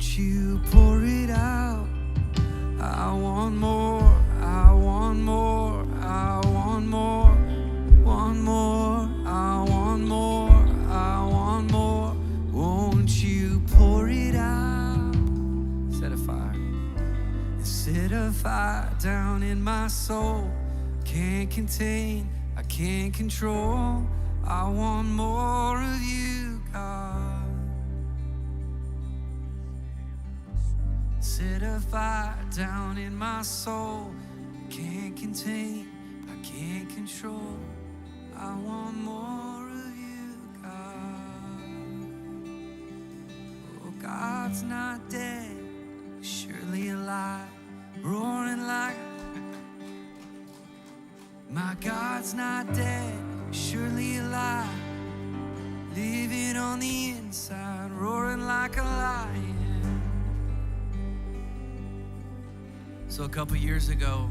Won't you pour it out? I want more, I want more, I want more, want more, I want more, I want more. Won't you pour it out? Set a fire. Set a fire down in my soul. Can't contain, I can't control. I want more of you, God. Set a fire down in my soul. Can't contain, I can't control. I want more of you, God. Oh, God's not dead, surely alive, roaring like. My God's not dead, surely alive, living on the inside, roaring like a lion. So a couple years ago,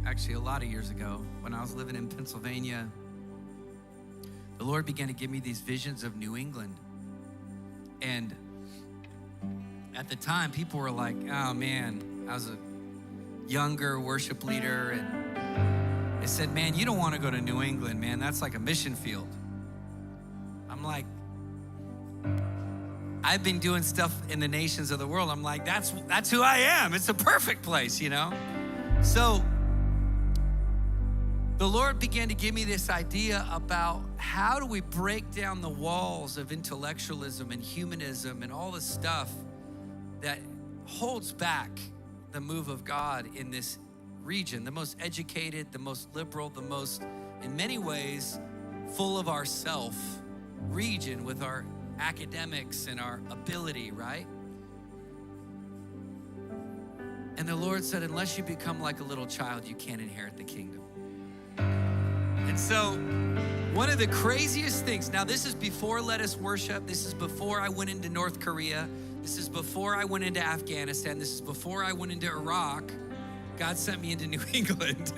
actually a lot of years ago, when I was living in Pennsylvania, the Lord began to give me these visions of New England. And at the time, people were like, oh man, I was a younger worship leader, and they said, man, you don't want to go to New England, man. That's like a mission field. I'm like, I've been doing stuff in the nations of the world. I'm like, that's who I am. It's a perfect place, you know? So the Lord began to give me this idea about how do we break down the walls of intellectualism and humanism and all the stuff that holds back the move of God in this region, the most educated, the most liberal, the most, in many ways, full of ourself region with our academics and our ability, right? And the Lord said, unless you become like a little child, you can't inherit the kingdom. And so one of the craziest things, now this is before Let Us Worship, this is before I went into North Korea, this is before I went into Afghanistan, this is before I went into Iraq. God sent me into New England.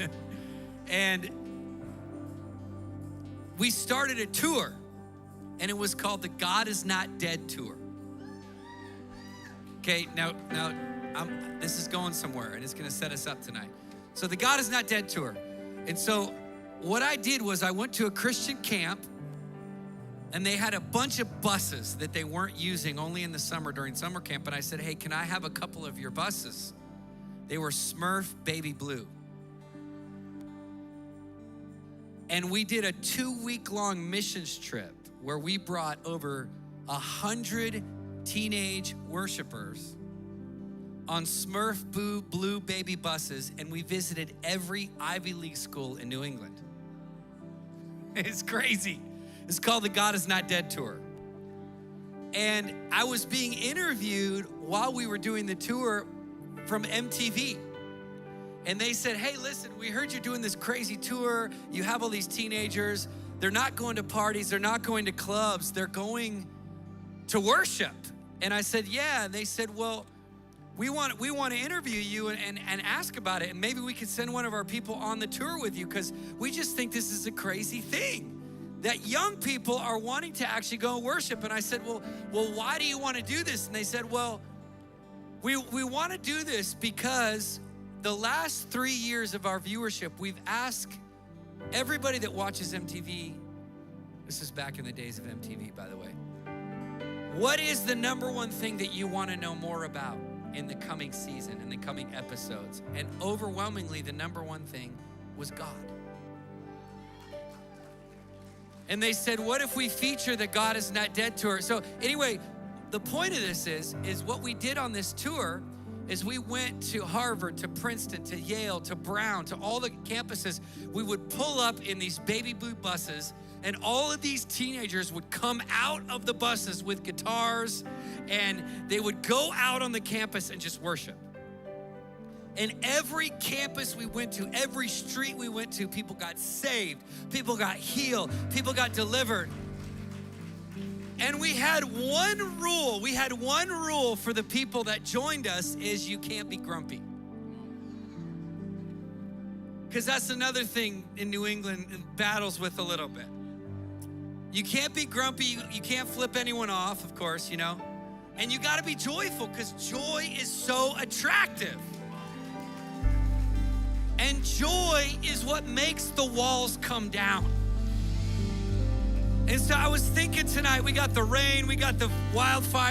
And we started a tour, and it was called the God Is Not Dead Tour. Okay, now this is going somewhere, and it's gonna set us up tonight. So the God Is Not Dead Tour. And so what I did was I went to a Christian camp, and they had a bunch of buses that they weren't using only in the summer during summer camp. And I said, hey, can I have a couple of your buses? They were Smurf baby blue. And we did a 2-week-long missions trip where we brought over 100 teenage worshipers on Smurf blue baby buses, and we visited every Ivy League school in New England. It's crazy. It's called the God Is Not Dead Tour. And I was being interviewed while we were doing the tour from MTV. And they said, hey, listen, we heard you're doing this crazy tour. You have all these teenagers. They're not going to parties. They're not going to clubs. They're going to worship. And I said, yeah. And they said, well, we want to interview you and ask about it. And maybe we could send one of our people on the tour with you, because we just think this is a crazy thing that young people are wanting to actually go and worship. And I said, well, why do you want to do this? And they said, well, we want to do this because the last 3 years of our viewership, we've asked everybody that watches MTV, this is back in the days of MTV, by the way, what is the number one thing that you want to know more about in the coming season, in the coming episodes? And overwhelmingly, the number one thing was God. And they said, what if we feature the God Is Not Dead tour? So anyway, the point of this is what we did on this tour is we went to Harvard, to Princeton, to Yale, to Brown, to all the campuses. We would pull up in these baby blue buses, and all of these teenagers would come out of the buses with guitars, and they would go out on the campus and just worship. And every campus we went to, every street we went to, people got saved, people got healed, people got delivered. And we had one rule. We had one rule for the people that joined us is you can't be grumpy. Because that's another thing in New England it battles with a little bit. You can't be grumpy. You can't flip anyone off, of course, you know. And you gotta be joyful because joy is so attractive. And joy is what makes the walls come down. And so I was thinking tonight, we got the rain, we got the wildfire.